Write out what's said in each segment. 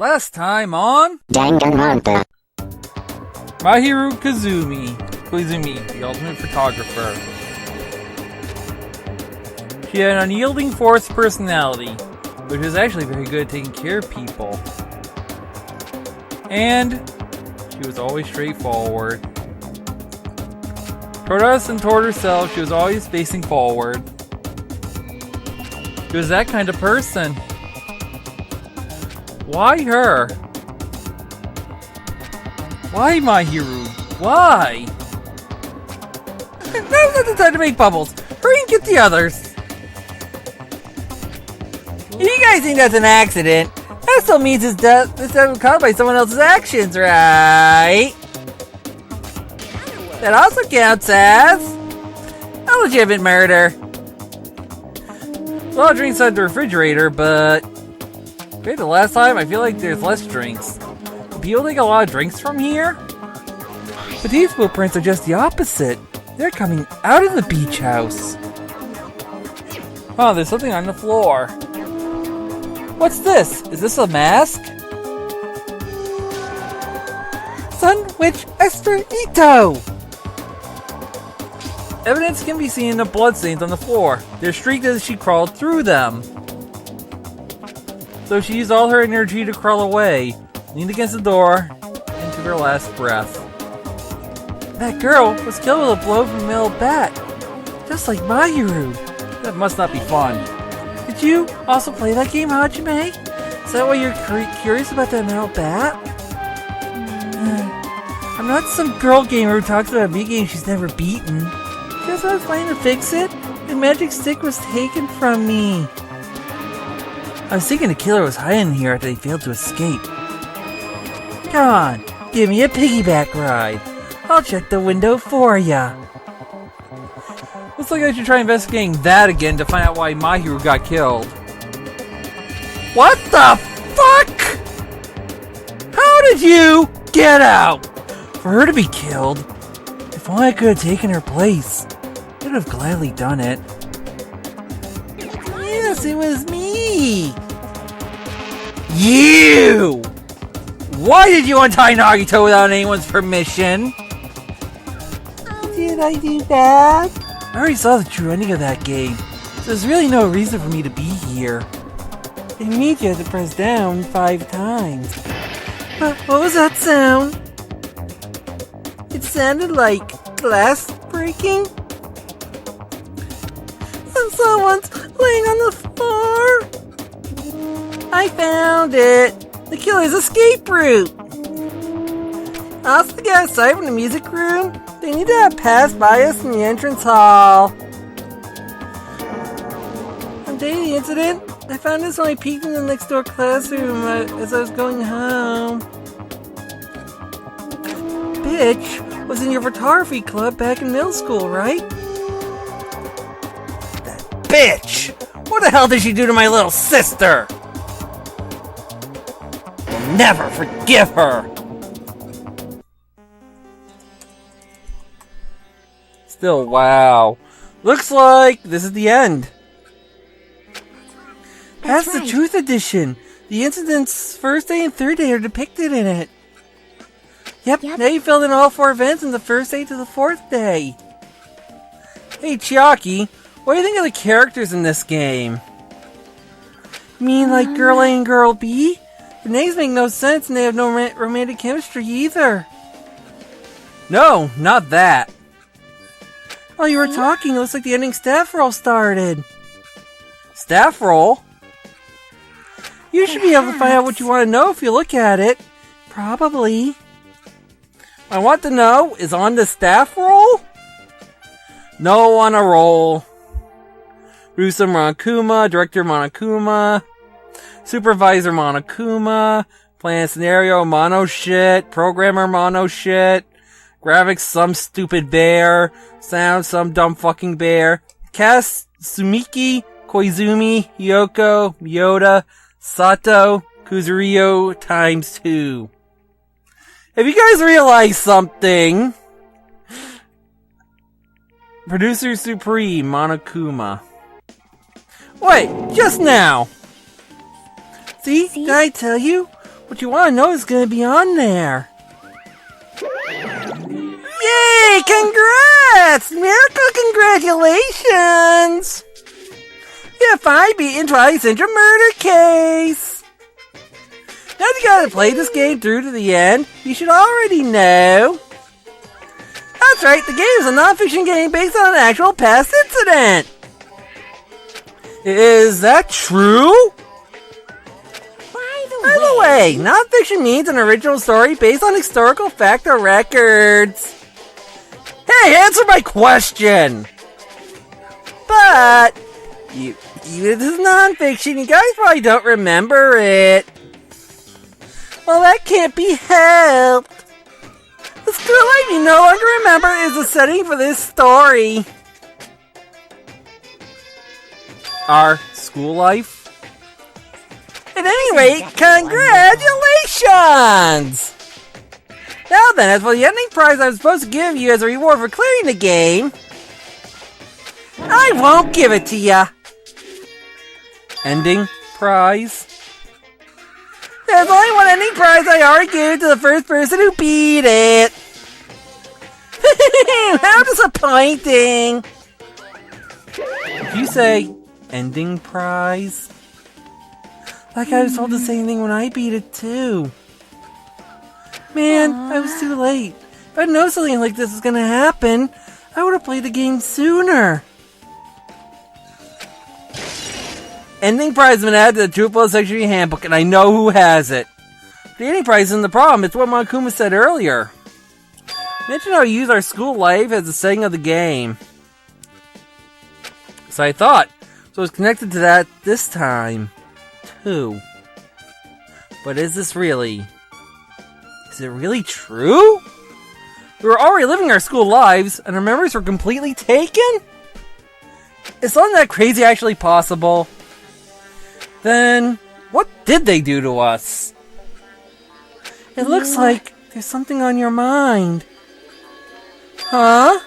Last time on Danganronpa. Mahiru Koizumi, the ultimate photographer. She had an unyielding forced personality, which was actually very good at taking care of people. And she was always straightforward. Toward us and toward herself, she was always facing forward. She was that kind of person. Why her? Why Mahiru? Why? Now's not the time to make bubbles. Hurry and get the others. You guys think that's an accident? That still means his death was caused by someone else's actions, right? That also counts as a legitimate murder. A lot of drinks out the refrigerator, but compared to last time, I feel like there's less drinks. Do people take a lot of drinks from here? But these footprints are just the opposite. They're coming out of the beach house. Oh, there's something on the floor. What's this? Is this a mask? Sun Witch Esther Ito! Evidence can be seen in the bloodstains on the floor. They're streaked as she crawled through them. So she used all her energy to crawl away, leaned against the door, and took her last breath. That girl was killed with a blow from a metal bat, just like Mahiru. That must not be fun. Did you also play that game, Hajime? Is that why you're curious about that metal bat? I'm not some girl gamer who talks about a big game she's never beaten. Just I was trying to fix it. The magic stick was taken from me. I was thinking the killer was hiding here after they failed to escape. Come on, give me a piggyback ride. I'll check the window for ya. Looks like I should try investigating that again to find out why Mahiru got killed. What the fuck? How did you get out? For her to be killed? If only I could have taken her place. I would have gladly done it. Yes, it was me! You! Why did you untie Nagito without anyone's permission? Did I do that? I already saw the true ending of that game, so there's really no reason for me to be here. It means you have to press down 5 times. What was that sound? It sounded like glass breaking? And someone's laying on the floor? I found it! The killer's escape route! Also to get outside from the music room, they need to have passed by us in the entrance hall. On the day of the incident, I found this when I peeked in the next door classroom as I was going home. Bitch was in your photography club back in middle school, right? That bitch! What the hell did she do to my little sister? I'll never forgive her! Still, wow. Looks like this is the end. Past the Truth Edition. The incident's first day and third day are depicted in it. Yep, now you filled in all 4 events in the first day to the 4th day. Hey, Chiaki, what do you think of the characters in this game? You mean like Girl A and Girl B? The names make no sense and they have no romantic chemistry either. No, not that. While you were talking, it looks like the ending staff roll started. Staff roll? You should be able to find out what you want to know if you look at it. Probably. What I want to know is on the staff roll? No on a roll. Producer Monokuma, Director Monokuma, Supervisor Monokuma, Plan Scenario Mono shit, Programmer Mono shit, Graphics some stupid bear, Sound some dumb fucking bear, Cast Sumiki, Koizumi, Yoko, Miyota, Sato, Kuzurio times 2. Have you guys realized something? Producer Supreme, Monokuma. Wait, just now! See? Did I tell you? What you want to know is going to be on there. Yay! Congrats! Miracle congratulations! You finally beaten Twilight Central murder case! Now that you gotta play this game through to the end, you should already know. That's right, the game is a non-fiction game based on an actual past incident! Is that true? By the way, non-fiction means an original story based on historical fact or records. Hey, answer my question! But, even if this is non-fiction, you guys probably don't remember it. Well, that can't be helped. The school life you no longer remember is the setting for this story. Our school life? At any rate, congratulations! Now then, as for the ending prize I'm supposed to give you as a reward for clearing the game, I won't give it to ya. Ending prize? There's only one ending prize I already gave to the first person who beat it. How disappointing! Did you say ending prize? Like I was told the same thing when I beat it too. Man, I was too late. If I'd known something like this was gonna happen, I would have played the game sooner. Ending prize has been added to the Truthful Section Handbook, and I know who has it. The ending prize isn't the problem, it's what Monokuma said earlier. Mention how we use our school life as the setting of the game. So I thought. So it's connected to that this time, too. But is this really? Is it really true? We were already living our school lives, and our memories were completely taken? Is something that crazy actually possible? Then, what did they do to us? It looks like there's something on your mind. Huh?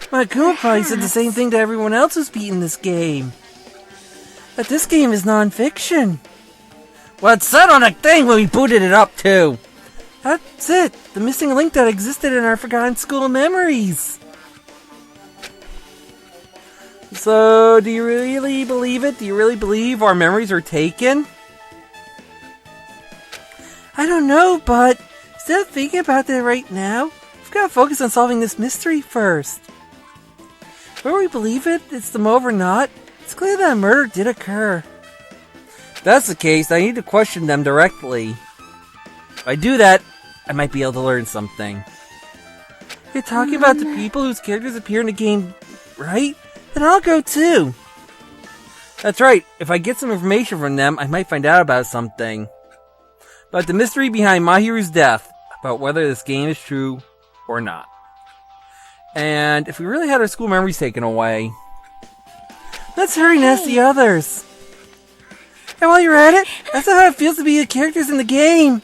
Monokuma probably said the same thing to everyone else who's beaten this game. That this game is non-fiction. Well, it said on the thing when we booted it up, too. That's it. The missing link that existed in our forgotten school memories. So, do you really believe it? Do you really believe our memories are taken? I don't know, but instead of thinking about that right now, we've got to focus on solving this mystery first. Whether we believe it, it's the move or not, it's clear that a murder did occur. If that's the case, I need to question them directly. If I do that, I might be able to learn something. You're talking about the people whose characters appear in the game, right? Then I'll go too. That's right, if I get some information from them, I might find out about something. About the mystery behind Mahiru's death, about whether this game is true or not. And if we really had our school memories taken away, let's hurry and ask the others. And while you're at it, that's how it feels to be the characters in the game.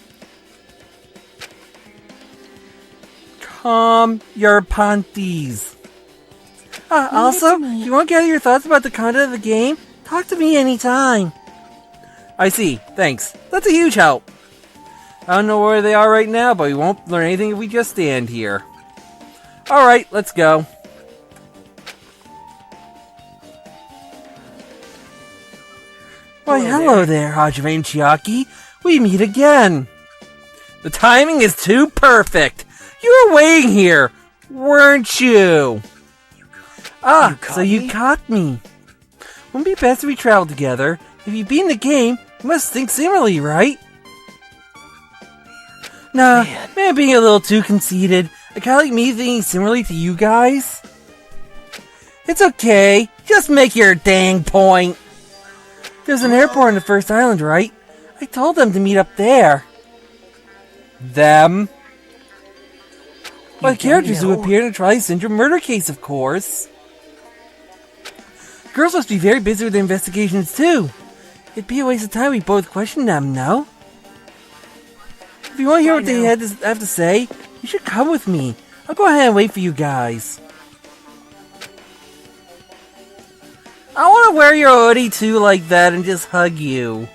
Calm your panties. Also, if you want to gather your thoughts about the content of the game, talk to me anytime. I see, thanks. That's a huge help. I don't know where they are right now, but we won't learn anything if we just stand here. Alright, let's go. Why, hello there, Hajime and Chiaki. We meet again. The timing is too perfect. You were waiting here, weren't you? So you caught me. Wouldn't it be best if we traveled together? If you've beaten the game, you must think similarly, right? Nah, man, being a little too conceited. I kinda like me thinking similarly to you guys. It's okay, just make your dang point. There's an airport on the first island, right? I told them to meet up there. Them? Well, the characters who appeared in the Twilight Syndrome murder case, of course. Girls must be very busy with their investigations, too. It'd be a waste of time we both questioned them, no? If you want to hear what they have to say, you should come with me. I'll go ahead and wait for you guys. I want to wear your hoodie, too, like that, and just hug you.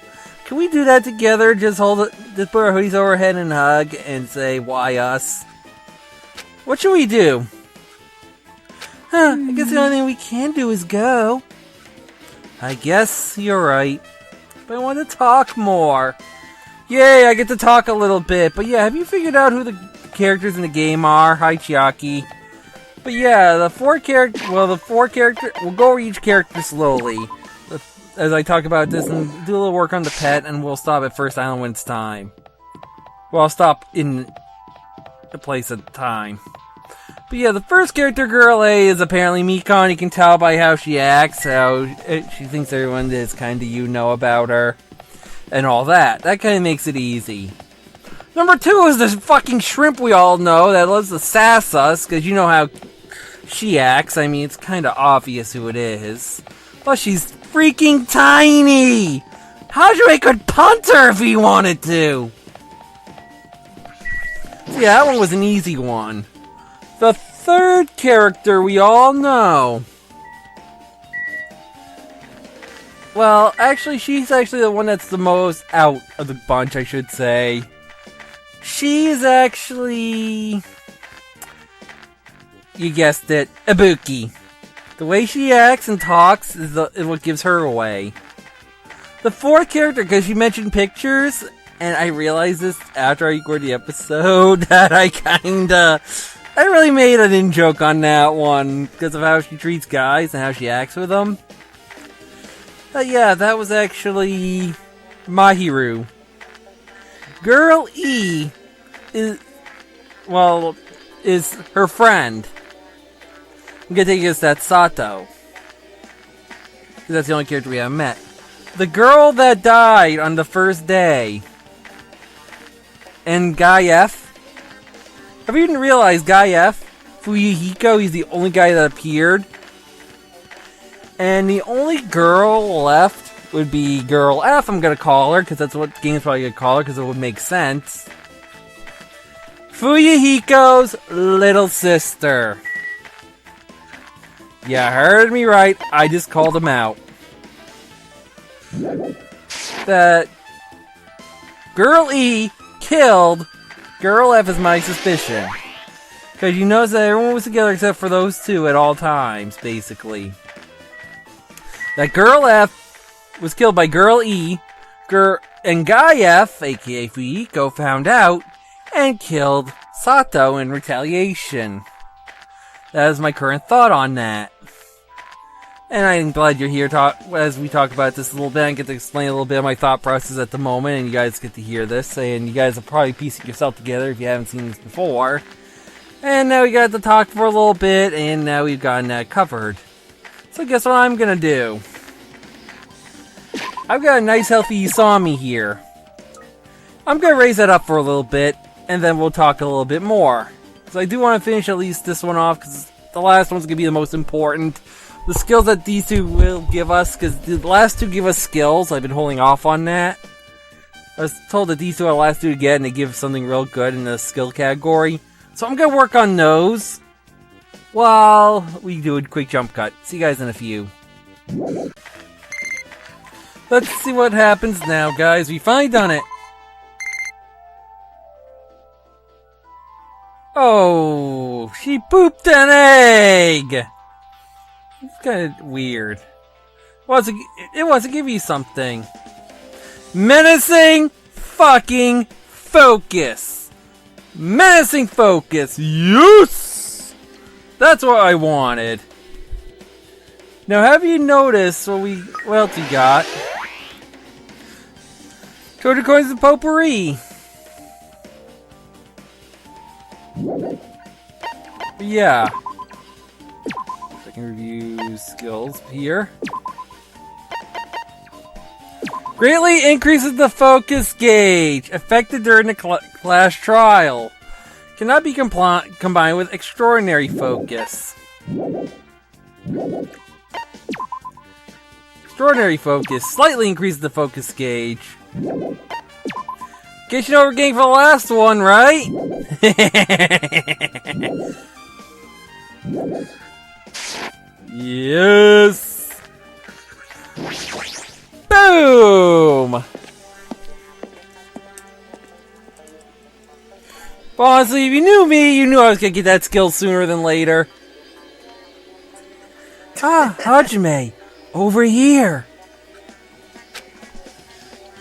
can we do that together? Just just put our hoodies over our head and hug and say, why us? What should we do? I guess the only thing we can do is go. I guess you're right. But I want to talk more. Yay, I get to talk a little bit. But yeah, have you figured out who the characters in the game are? Hi, Chiaki. But yeah, the four characters, we'll go over each character slowly. As I talk about this and do a little work on the pet, and we'll stop at First Island when it's time. Well, I'll stop in the place at the time. But yeah, the first character, Girl A, is apparently Mikon. You can tell by how she acts, how she thinks everyone is kind of about her, and all that. That kind of makes it easy. Number 2 is the fucking shrimp we all know that loves to sass us, because you know how she acts. I mean, it's kind of obvious who it is. Plus, she's freaking tiny! Hajime could punt her if he wanted to! So yeah, that one was an easy one. The third character we all know. Well, actually, she's actually the one that's the most out of the bunch, I should say. She's actually... You guessed it, Ibuki. The way she acts and talks is what gives her away. The fourth character, because you mentioned pictures, and I realized this after I recorded the episode, that I really made an in-joke on that one, because of how she treats guys and how she acts with them. But yeah, that was actually Mahiru. Girl E is her friend. I'm gonna take it as that Sato. Because that's the only character we haven't met. The girl that died on the first day. And Guy F. Have you even realized Guy F? Fuyuhiko, he's the only guy that appeared. And the only girl left would be Girl F, I'm gonna call her, because that's what the game's probably gonna call her, because it would make sense. Fuyuhiko's little sister. You heard me right, I just called him out. That Girl E killed Girl F is my suspicion. Because you notice that everyone was together except for those two at all times, basically. That Girl F was killed by Girl E, and Guy F, aka Fuyuhiko, found out and killed Sato in retaliation. That is my current thought on that. And I'm glad you're here as we talk about this a little bit. I get to explain a little bit of my thought process at the moment, and you guys get to hear this. And you guys will probably piece it yourself together if you haven't seen this before. And now we got to talk for a little bit, and now we've gotten that covered. So guess what I'm gonna do? I've got a nice healthy Usami here. I'm gonna raise that up for a little bit, and then we'll talk a little bit more. So I do want to finish at least this one off, because the last one's gonna be the most important. The skills that these two will give us, because the last two give us skills. I've been holding off on that. I was told that these two are the last two to get, and they give something real good in the skill category. So I'm gonna work on those while we do a quick jump cut. See you guys in a few. Let's see what happens now, guys. We finally done it. Oh, she pooped an egg! It's kind of weird. It wants to give you something. Menacing fucking focus. Menacing focus. Yes! That's what I wanted. Now, have you noticed what else you got? Treasure coins and potpourri. Yeah. I can review skills here. Greatly increases the focus gauge. Affected during the class trial. Cannot be combined with extraordinary focus. Extraordinary focus. Slightly increases the focus gauge. In case you know we're getting for the last one, right? Yes! Boom! Well, honestly, if you knew me, you knew I was gonna get that skill sooner than later. Ah, Hajime, over here.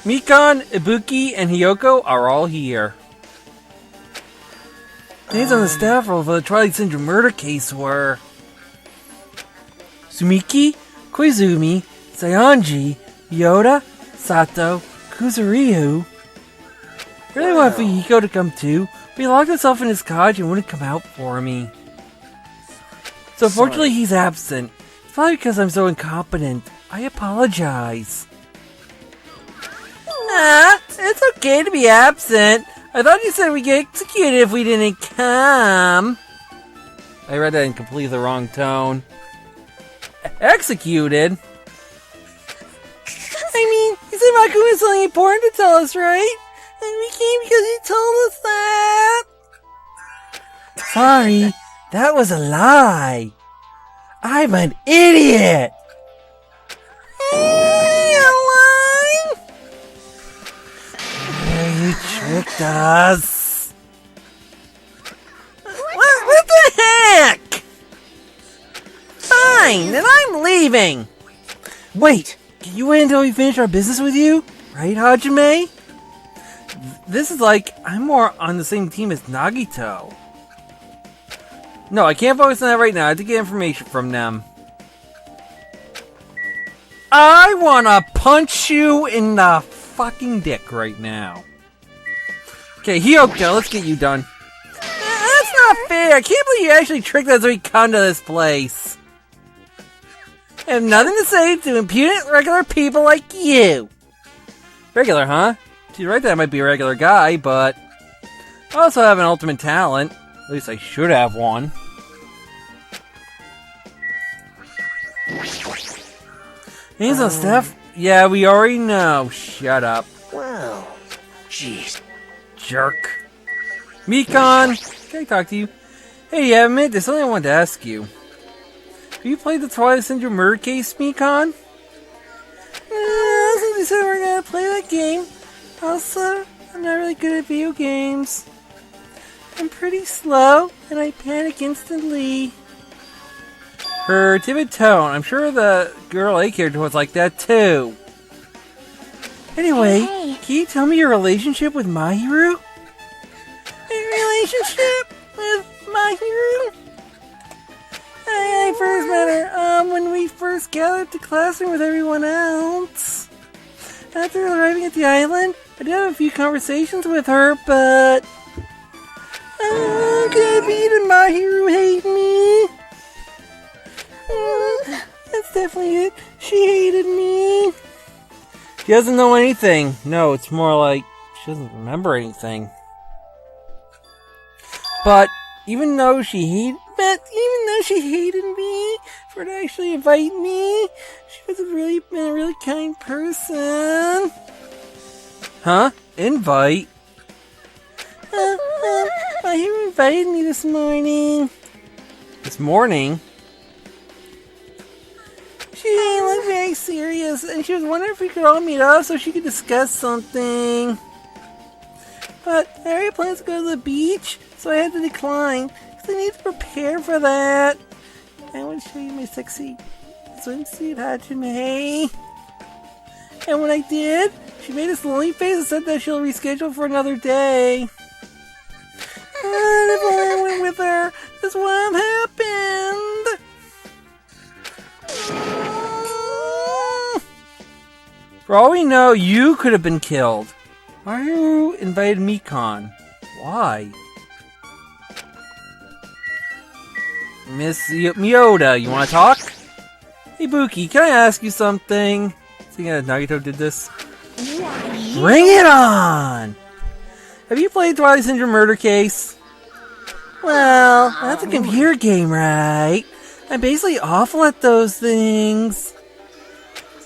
Mikan, Ibuki, and Hiyoko are all here. Names on the staff of the Twilight Syndrome murder case were Sumiki, Koizumi, Saionji, Yoda, Sato, Kuzuryu. Really wanted Fuyiko to come too, but he locked himself in his cottage and wouldn't come out for me. So fortunately he's absent. It's probably because I'm so incompetent. I apologize. Nah, it's okay to be absent. I thought you said we'd get executed if we didn't come. I read that in completely the wrong tone. Executed? I mean, you said Mahiru had something important to tell us, right? And we came because you told us that. Sorry, that was a lie. I'm an idiot. You tricked us. What the heck? Fine, then I'm leaving. Wait, can you wait until we finish our business with you? Right, Hajime? This is like, I'm more on the same team as Nagito. No, I can't focus on that right now. I have to get information from them. I wanna punch you in the fucking dick right now. Okay, Hiyoko, let's get you done. That's not fair. I can't believe you actually tricked us when we come to this place. I have nothing to say to impudent regular people like you. Regular, huh? She's right that I might be a regular guy, but I also have an ultimate talent. At least I should have one. Names on staff? Yeah, we already know. Shut up. Wow. Jeez. Jerk. Mikan! Can I talk to you? Hey, yeah, admit, there's something I wanted to ask you. Have you played the Twilight Syndrome murder case, Mikan? Since you said we're gonna play that game. Also, I'm not really good at video games. I'm pretty slow, and I panic instantly. Her timid tone. I'm sure the girl A character was like that too. Anyway, Hey. Can you tell me your relationship with Mahiru? Relationship with Mahiru? I first met her when we first gathered at the classroom with everyone else. After arriving at the island, I did have a few conversations with her, but could be that Mahiru hate me. That's definitely it. She hated me. She doesn't know anything. No, it's more like she doesn't remember anything. But even though she hated me for to actually invite me, she was been a really kind person. Huh? Invite? Mahiru invited me this morning. This morning? She looked very serious, and she was wondering if we could all meet up so she could discuss something. But I already planned to go to the beach, so I had to decline, because I need to prepare for that. I want to show you my sexy swimsuit, Hajime. And when I did, she made a lonely face and said that she'll reschedule for another day. And if I went with her, this would have happened. For all we know, you could have been killed. Mahiru invited Mikan. Why? Miss Miyoda, you want to talk? Hey Buki, can I ask you something? Seeing as Nagito did this. Bring it on! Have you played Twilight Syndrome Murder Case? Well, that's a computer game, right? I'm basically awful at those things.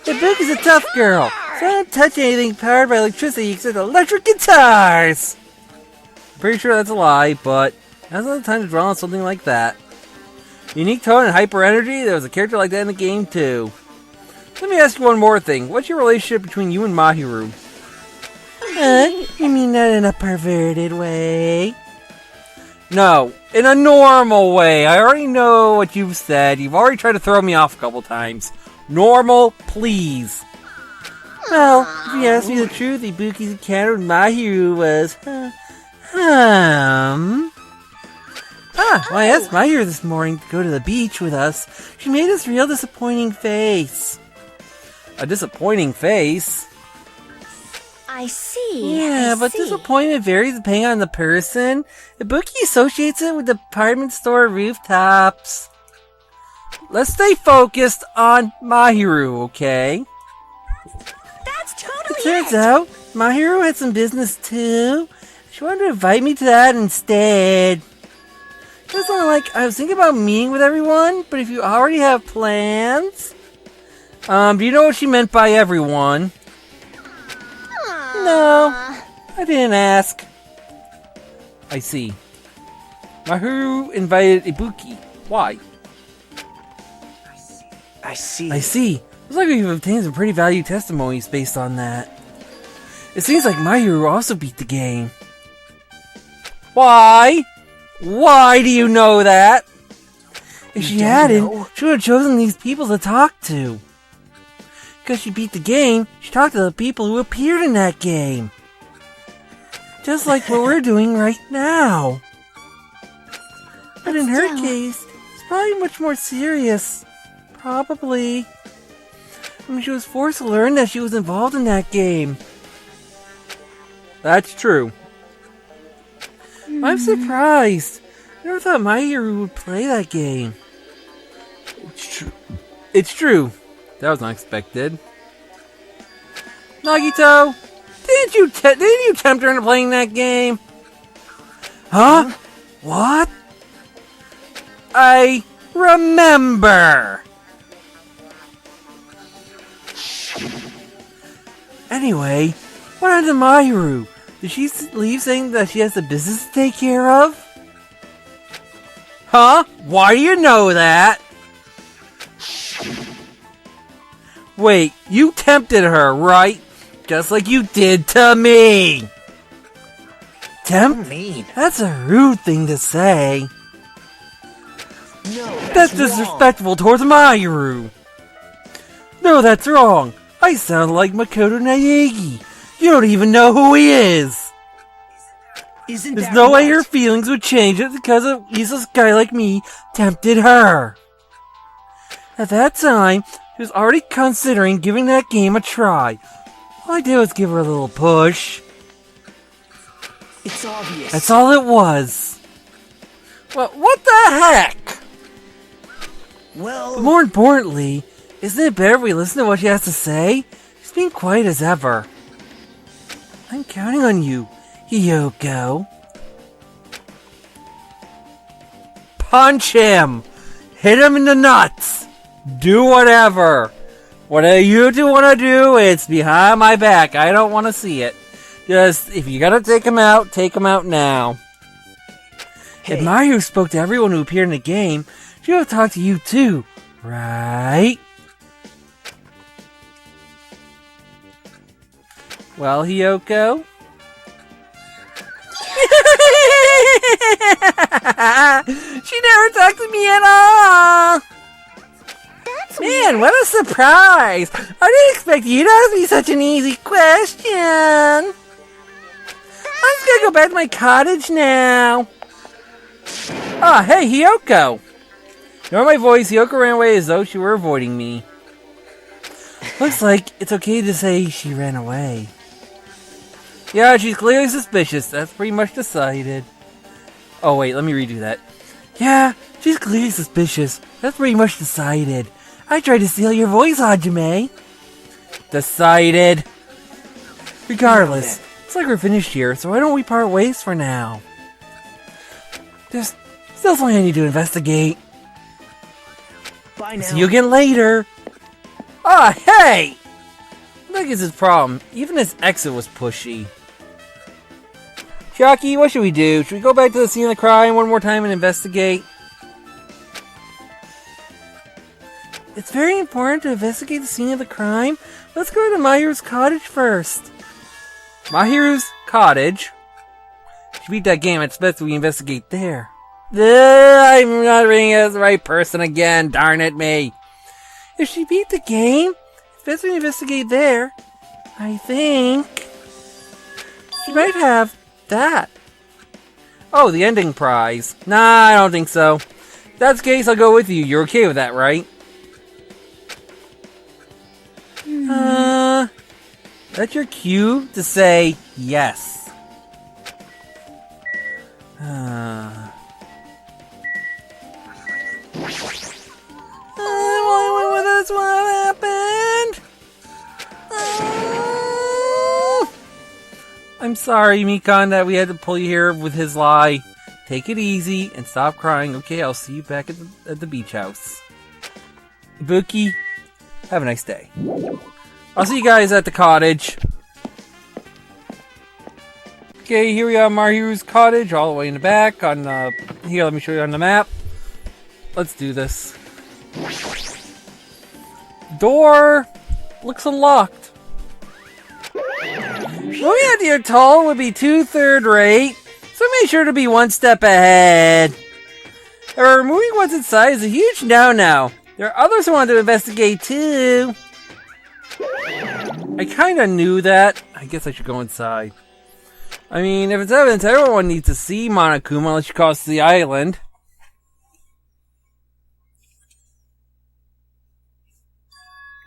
But Buki's a tough girl, so I don't touch anything powered by electricity except electric guitars! I'm pretty sure that's a lie, but now's not the time to dwell on something like that. Unique tone and hyper energy, there was a character like that in the game too. Let me ask you one more thing. What's your relationship between you and Mahiru? You mean that in a perverted way? No, in a normal way. I already know what you've said. You've already tried to throw me off a couple times. Normal, please. Well, if you ask me the truth, Ibuki's encounter with Mahiru was... I asked Mahiru this morning to go to the beach with us. She made this real disappointing face. A disappointing face? I see. Yeah, but disappointment varies depending on the person. Ibuki associates it with department store rooftops. Let's stay focused on Mahiru, okay? That's totally It turns out, Mahiru had some business too. She wanted to invite me to that instead. It's not like I was thinking about meeting with everyone, but if you already have plans... do you know what she meant by everyone? No, I didn't ask. I see. Mahiru invited Ibuki. Why? I see. Looks like we've obtained some pretty valued testimonies based on that. It seems like Mahiru also beat the game. Why? Why do you know that? If she hadn't, she would have chosen these people to talk to. Because she beat the game, she talked to the people who appeared in that game. Just like what we're doing right now. But in her case, it's probably much more serious. Probably. I mean, she was forced to learn that she was involved in that game. That's true. I'm surprised. I never thought Mahiru would play that game. It's true. That was unexpected. Nagito, didn't you tempt her into playing that game? Huh? What? I remember. Anyway, what happened to Mahiru? Did she leave saying that she has a business to take care of? Huh? Why do you know that? Wait, you tempted her, right? Just like you did to me! Tempt? That's a rude thing to say. No, That's disrespectful towards Mahiru. No, that's wrong. I sound like Makoto Naegi. You don't even know who he is. There's no way her feelings would change it because a useless guy like me tempted her. At that time, she was already considering giving that game a try. All I did was give her a little push. It's obvious. That's all it was. Well, what the heck? Well... But more importantly, isn't it better if we listen to what she has to say? She's being quiet as ever. I'm counting on you, Hiyoko. Punch him! Hit him in the nuts! Do whatever! Whatever you two want to do, it's behind my back. I don't want to see it. Just, if you gotta take him out now. Hey. If Mahiru spoke to everyone who appeared in the game, she would have talked to you too, right? Well, Hiyoko? She never talked to me at all! Man, what a surprise! I didn't expect you to ask me such an easy question! I'm just gonna go back to my cottage now. Ah, hey, Hiyoko! Ignore my voice, Hiyoko ran away as though she were avoiding me. Looks like it's okay to say she ran away. Yeah, she's clearly suspicious. That's pretty much decided. Oh wait, let me redo that. Yeah, she's clearly suspicious. That's pretty much decided. I tried to steal your voice, Hajime. Decided. Regardless, it's like we're finished here, so why don't we part ways for now? There's still something I need to investigate. Bye now. See you again later. Ah, hey! I think it's his problem. Even his exit was pushy. Shocky, what should we do? Should we go back to the scene of the crime one more time and investigate? It's very important to investigate the scene of the crime. Let's go to Mahiru's cottage first. Mahiru's cottage? She beat that game, it's best we investigate there. I'm not ringing as the right person again, darn it me. If she beat the game, it's best we investigate there. I think she might have that. Oh, the ending prize. Nah, I don't think so. If that's the case, I'll go with you. You're okay with that, right? That's your cue to say yes. That's what happened. I'm sorry, Mikan, that we had to pull you here with his lie. Take it easy and stop crying. Okay, I'll see you back at the beach house. Ibuki, have a nice day. I'll see you guys at the cottage. Okay, here we are, Mahiru's cottage, all the way in the back. Here, let me show you on the map. Let's do this. Door looks unlocked. Moving out to your toll would be 2 third-rate, so make sure to be 1 step ahead. However, moving what's inside is a huge no-no. There are others who want to investigate too. I kinda knew that. I guess I should go inside. I mean, if it's evidence, everyone needs to see Monokuma unless you cross the island.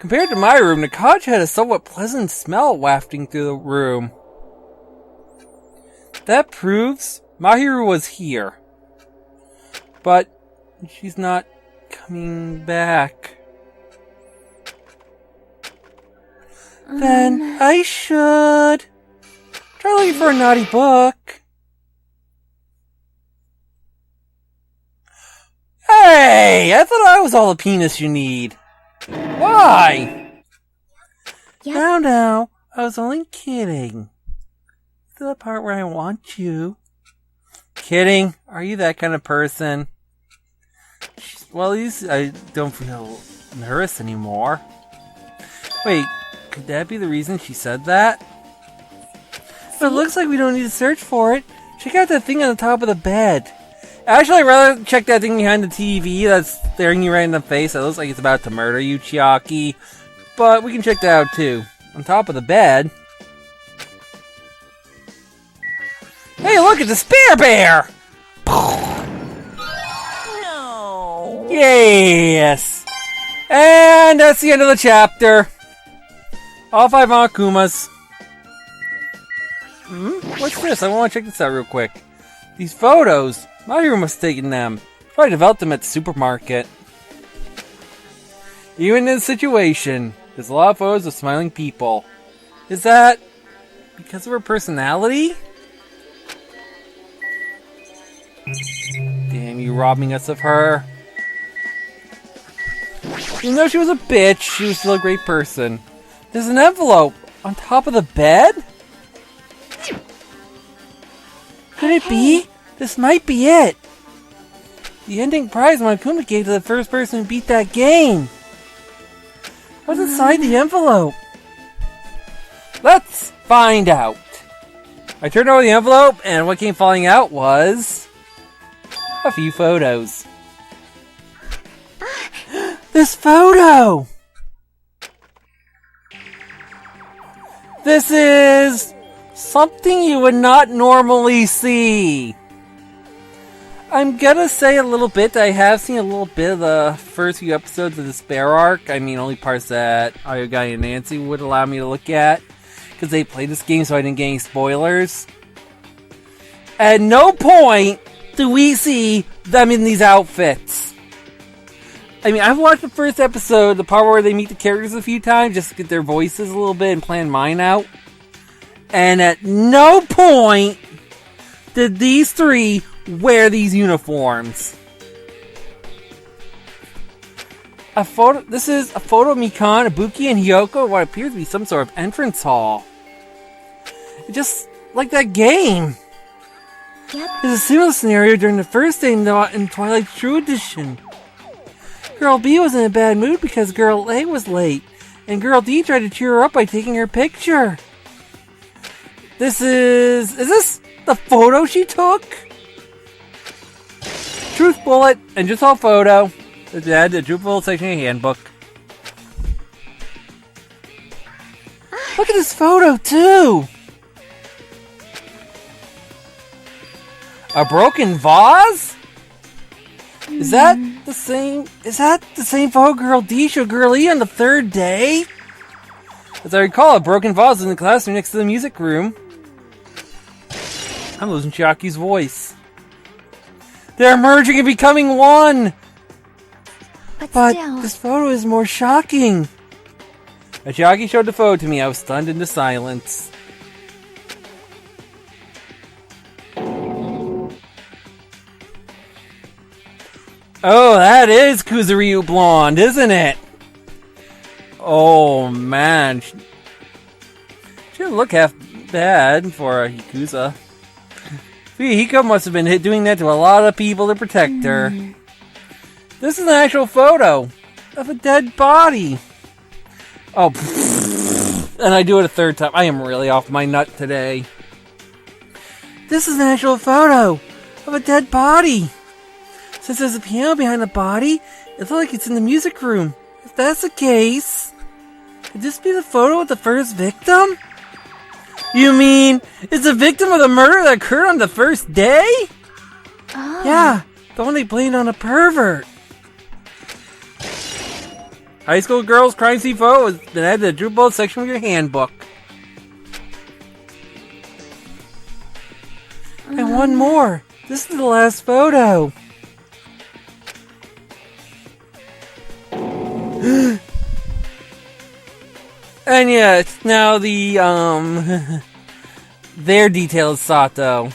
Compared to my room, the cottage had a somewhat pleasant smell wafting through the room. That proves Mahiru was here. But she's not coming back. Then I should try looking for a naughty book. Hey! I thought I was all the penis you need. Why? Yep. No, I was only kidding. To the part where I want you. Kidding? Are you that kind of person? Well, at least I don't feel nervous anymore. Wait, could that be the reason she said that? But it looks like we don't need to search for it. Check out that thing on the top of the bed. Actually, I'd rather check that thing behind the TV that's staring you right in the face. It looks like it's about to murder you, Chiaki. But we can check that out too. On top of the bed. Hey, look, it's a spare bear! No. Yes! And that's the end of the chapter. All 5 Monokumas. What's this? I want to check this out real quick. These photos. Mahiru must have taken them. Probably developed them at the supermarket. Even in this situation, there's a lot of photos of smiling people. Is that because of her personality? Damn you, robbing us of her. Even though she was a bitch, she was still a great person. There's an envelope on top of the bed? Could it be? This might be it. The ending prize Monokuma gave to the first person who beat that game. What's inside the envelope? Let's find out. I turned over the envelope, and what came falling out was a few photos. This photo! This is something you would not normally see. I'm gonna say a little bit. I have seen a little bit of the first few episodes of the Spare arc. I mean, only parts that Ayogai and Nancy would allow me to look at. Because they played this game, so I didn't get any spoilers. At no point do we see them in these outfits. I mean, I've watched the first episode, the part where they meet the characters a few times, just to get their voices a little bit and plan mine out. And at no point did these 3 wear these uniforms. This is a photo of Mikan, Ibuki, and Hiyoko at what appears to be some sort of entrance hall. It's just like that game. Yep. There's a similar scenario during the first day in Twilight's True Edition. Girl B was in a bad mood because Girl A was late, and Girl D tried to cheer her up by taking her picture. Is this The photo she took? Truth bullet, and just all photo. Add the truth bullet section in your handbook. Look at this photo, too! A broken vase? Is that the same photo girl D showed Girl E on the third day? As I recall, a broken vase in the classroom next to the music room. I'm losing Chiaki's voice. They're merging and becoming one! But still, this photo is more shocking. As Chiaki showed the photo to me, I was stunned into silence. Oh, that is Kuzuryu Blonde, isn't it? Oh, man. She didn't look half bad for a Hikusa. Hiko must have been doing that to a lot of people to protect her. This is an actual photo of a dead body. Oh, and I do it a third time. I am really off my nut today. This is an actual photo of a dead body. Since there's a piano behind the body, it looks like it's in the music room. If that's the case, could this be the photo of the first victim? You mean, it's a victim of the murder that occurred on the first day? Oh. Yeah, the one they blamed on a pervert. High school girls crime scene photo has been added to the Drew Bullet section of your handbook. And one more. This is the last photo. And yeah, it's now the, their detailed Sato.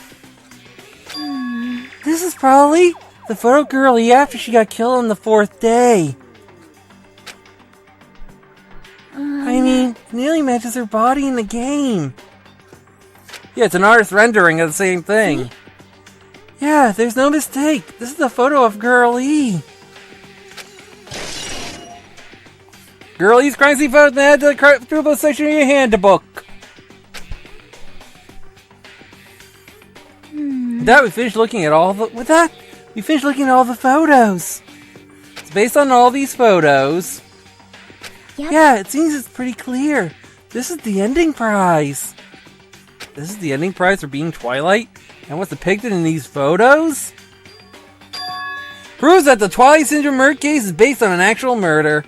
This is probably the photo girlie after she got killed on the fourth day. I mean, it nearly matches her body in the game. Yeah, it's an artist rendering of the same thing. Yeah, there's no mistake. This is a photo of Girl E. Girl E's crime scene photo, add to the Drupal section of your handbook. With that, we finished looking at all the photos. It's based on all these photos. Yep. Yeah, it seems it's pretty clear. This is the ending prize. This is the ending prize for being Twilight, and what's depicted in these photos proves that the Twilight Syndrome murder case is based on an actual murder.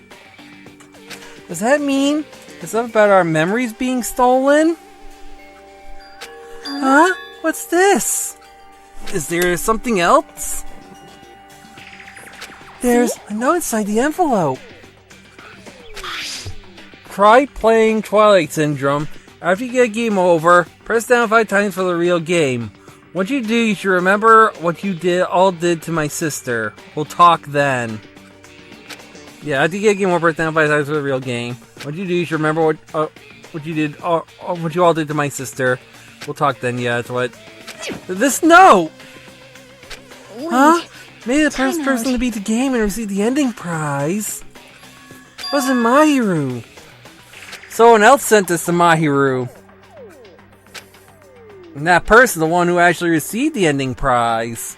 Does that mean it's not about our memories being stolen? Huh? What's this? Is there something else? There's a note inside the envelope. Try playing Twilight Syndrome. After you get game over, press down 5 times for the real game. Once you do, you should remember what you did to my sister. We'll talk then. Yeah, after you get game over, press down 5 times for the real game. Once you do, you should remember what you all did to my sister. We'll talk then. Yeah, that's what. This note. Huh? Maybe the first person to beat the game and receive the ending prize wasn't Mahiru. Someone else sent this to Mahiru. And that person, the one who actually received the ending prize.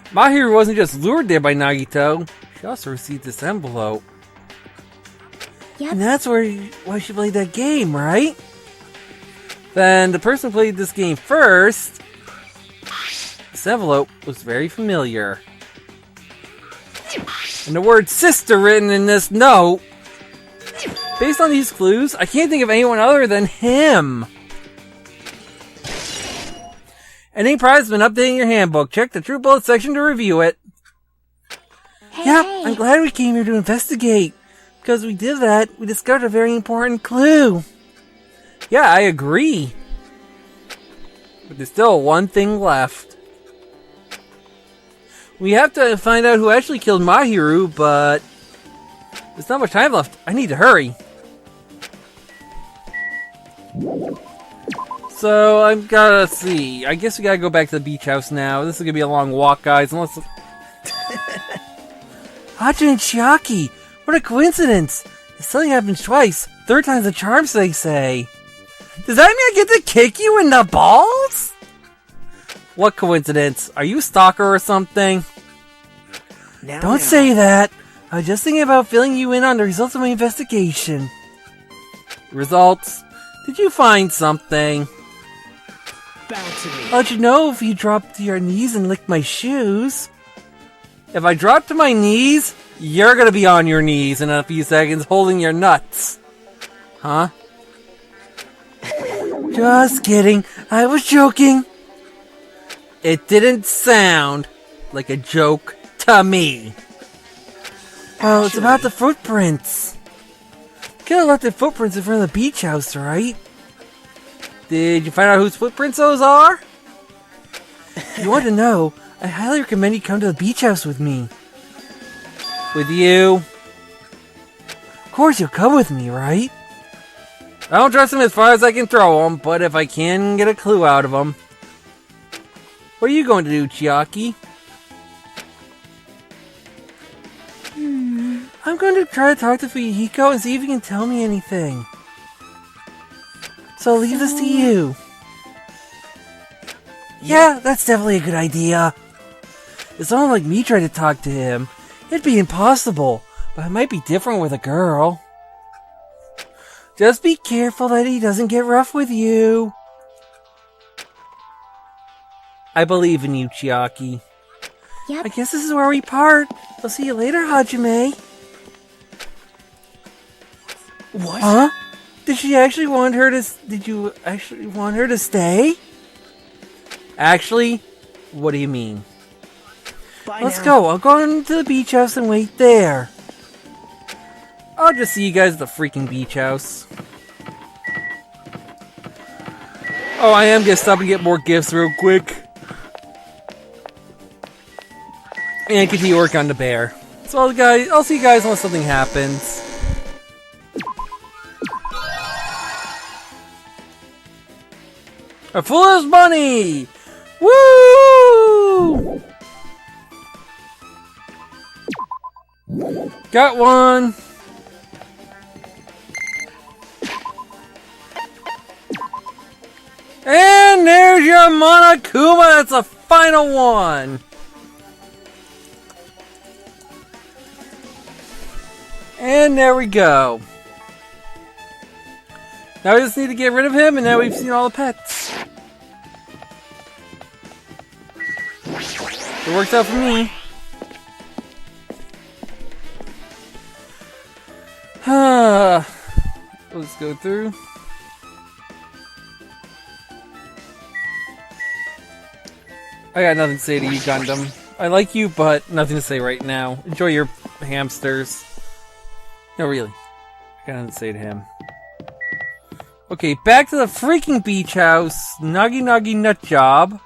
Mahiru wasn't just lured there by Nagito. She also received this envelope. Yep. And that's why she played that game, right? Then the person who played this game first, this envelope was very familiar. And the word sister written in this note. Based on these clues, I can't think of anyone other than him. Ending prize has been updating your handbook. Check the True Bullet section to review it. Hey, Yep, hey. I'm glad we came here to investigate. Because we did that, we discovered a very important clue. Yeah, I agree. But there's still one thing left. We have to find out who actually killed Mahiru, but there's not much time left. I need to hurry. So, I've gotta see. I guess we gotta go back to the beach house now. This is gonna be a long walk, guys. Unless... Hachi and Chiaki! What a coincidence! If something happens twice, third time's a charm, they say. Does that mean I get to kick you in the balls? What coincidence? Are you a stalker or something? Don't say that. I was just thinking about filling you in on the results of my investigation. Results? Did you find something? Bow to me. I'll let you know if you drop to your knees and lick my shoes. If I drop to my knees, you're gonna be on your knees in a few seconds holding your nuts. Huh? Just kidding. I was joking. It didn't sound like a joke to me. Well, it's about the footprints. Could have left the footprints in front of the beach house, right? Did you find out whose footprints those are? If you want to know, I highly recommend you come to the beach house with me. With you? Of course you'll come with me, right? I don't trust him as far as I can throw him, but if I can get a clue out of him. What are you going to do, Chiaki? I'm going to try to talk to Fuyuhiko and see if he can tell me anything. So I'll leave this to you. Yeah, that's definitely a good idea. If someone like me tried to talk to him, it'd be impossible, but it might be different with a girl. Just be careful that he doesn't get rough with you. I believe in you, Chiaki. Yep. I guess this is where we part. I'll see you later, Hajime. What? Huh? Did you actually want her to stay? Actually, what do you mean? Bye Let's now. go. I'll go into the beach house and wait there. I'll just see you guys at the freaking beach house. Oh, I am gonna stop and get more gifts real quick. And continue work on the bear. So I'll see you guys unless something happens. A foolish bunny! Woo! Got one! And there's your Monokuma! That's the final one! And there we go. Now we just need to get rid of him, and now we've seen all the pets. It works out for me. Let's go through. I got nothing to say to you, Gundam. I like you, but nothing to say right now. Enjoy your hamsters. No, really. I got nothing to say to him. Okay, back to the freaking beach house. Nagi Nagi Nut Job.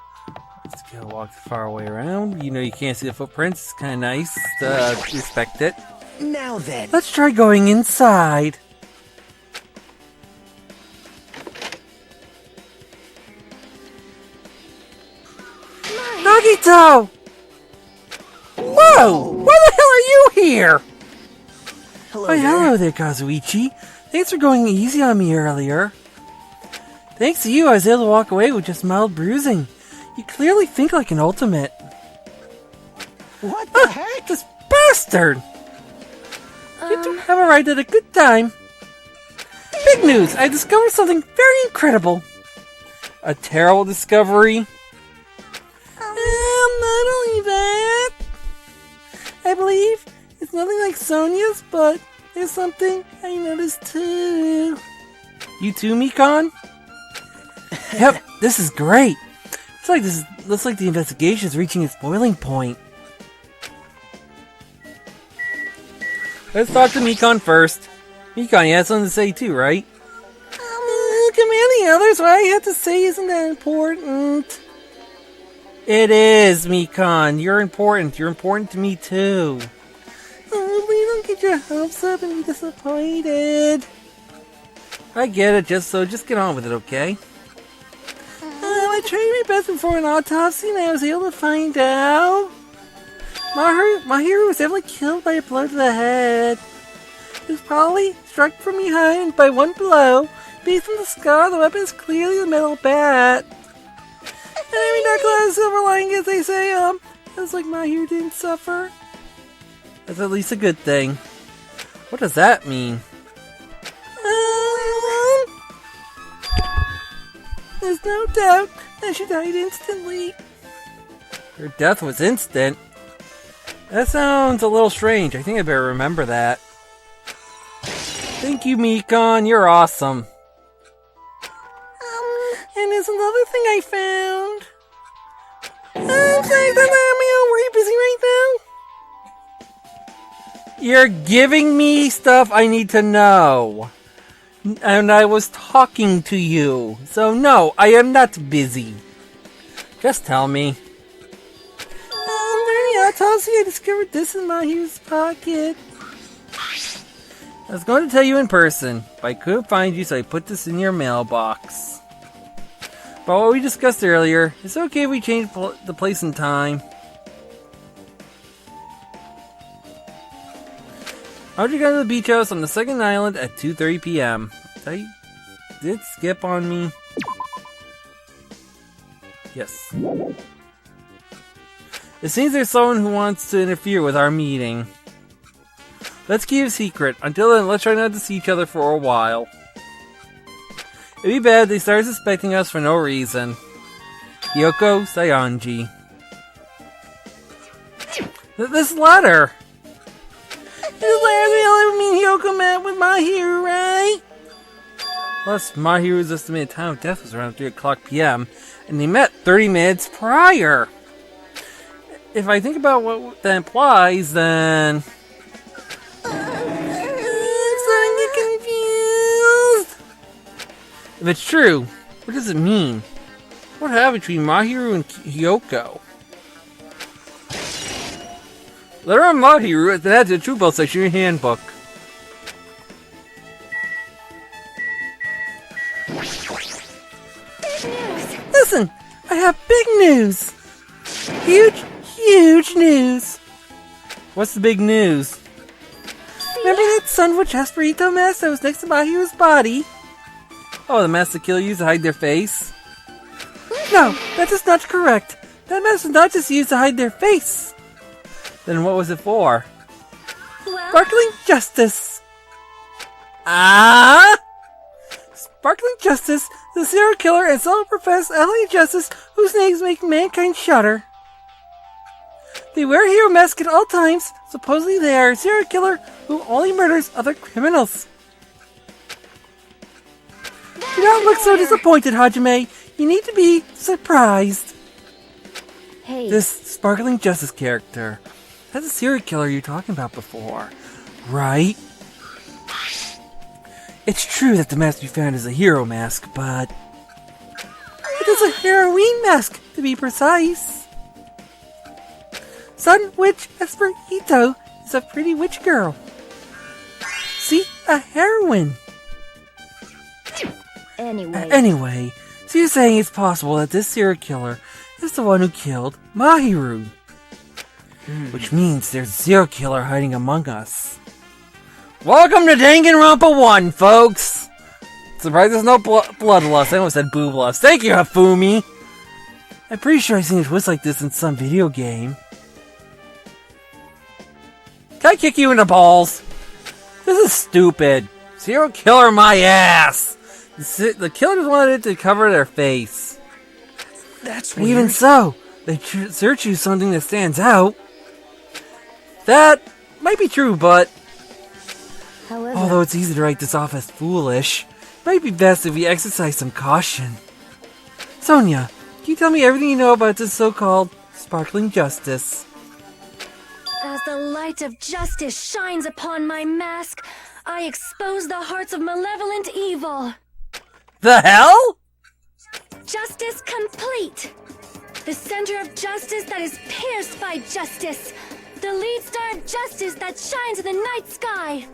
Let's go walk the far way around. You know you can't see the footprints. It's kind of nice. Respect it. Now then. Let's try going inside. Nagito! Whoa! Why the hell are you here? Hello Why, there. hello there, Kazuichi. Thanks for going easy on me earlier. Thanks to you, I was able to walk away with just mild bruising. You clearly think like an ultimate. What the heck? This bastard! You two have arrived at a good time. Big news! I discovered something very incredible. A terrible discovery? Not only that, I believe it's nothing like Sonia's, but there's something I noticed too. You too, Mikan? Yep, this is great. Looks like the investigation is reaching its boiling point. Let's talk to Mikan first. Mikan, you had something to say too, right? Command the others, what I have to say isn't that important. It is, Mikan. You're important. You're important to me too. Oh, please don't get your hopes up and be disappointed. I get it, just get on with it, okay? I tried my best before an autopsy and I was able to find out. Mahiru was definitely killed by a blow to the head. He was probably struck from behind by one blow, Based on the scar, the weapon is clearly the metal bat. And every dark cloud has a silver lining, as they say, it's like Mahiru didn't suffer. That's at least a good thing. What does that mean? There's no doubt that she died instantly. Her death was instant? That sounds a little strange. I think I better remember that. Thank you, Mikon. You're awesome. And there's another thing I found. I'm sorry, were you busy right now? You're giving me stuff I need to know. And I was talking to you. So no, I am not busy. Just tell me. I'm very autopsy. I discovered this in Mahiru's pocket. I was going to tell you in person, but I couldn't find you, so I put this in your mailbox. But what we discussed earlier, it's okay if we change the place and time. How'd you go to the beach house on the second island at 2:30 p.m.? Did it skip on me? Yes. It seems there's someone who wants to interfere with our meeting. Let's keep it secret. Until then, let's try not to see each other for a while. It'd be bad if they start suspecting us for no reason. Yoko Sayanji. This letter! This letter's the only mean Yoko met with Mahiru, right? Plus, Mahiru's estimated time of death was around 3 o'clock p.m., and they met 30 minutes prior. If I think about what that implies, then... I'm starting to get confused. If it's true, what does it mean? What happened between Mahiru and Yoko? Letter on Mahiru at the head of the True Belt section of your handbook. Big news! Listen, I have big news. Huge news. What's the big news? Remember that Sunwitch Esperito mask that was next to Mahiru's body? Oh, the mask the killer used to hide their face? No, that is not correct. That mask was not just used to hide their face. Then what was it for? Well, Sparkling Justice! Ah! Sparkling Justice, the serial killer and self-professed LA Justice whose names make mankind shudder. They wear a hero mask at all times. Supposedly they are a serial killer who only murders other criminals. Do not look so disappointed, Hajime. You need to be surprised. hey, This Sparkling Justice character, that's a serial killer you're talking about before, right? It's true that the mask you found is a hero mask, but it is a heroine mask, to be precise. Sun Witch Esperito is a pretty witch girl. See? A heroine. anyway. So you're saying it's possible that this serial killer is the one who killed Mahiru. Which means there's a serial killer hiding among us. Welcome to Danganronpa 1, folks! Surprised there's no bloodlust. I almost said booblust. Thank you, Hafumi! I'm pretty sure I've seen a twist like this in some video game. Can I kick you in the balls? This is stupid. Serial killer my ass! The killers wanted to cover their face. That's weird. Even so, they search you something that stands out. That might be true, but However, although it's easy to write this off as foolish, it might be best if we exercise some caution. Sonia, can you tell me everything you know about this so-called Sparkling Justice? as the light of justice shines upon my mask, I expose the hearts of malevolent evil. The hell? Justice complete. The center of justice that is pierced by justice. The lead star of justice that shines in the night sky.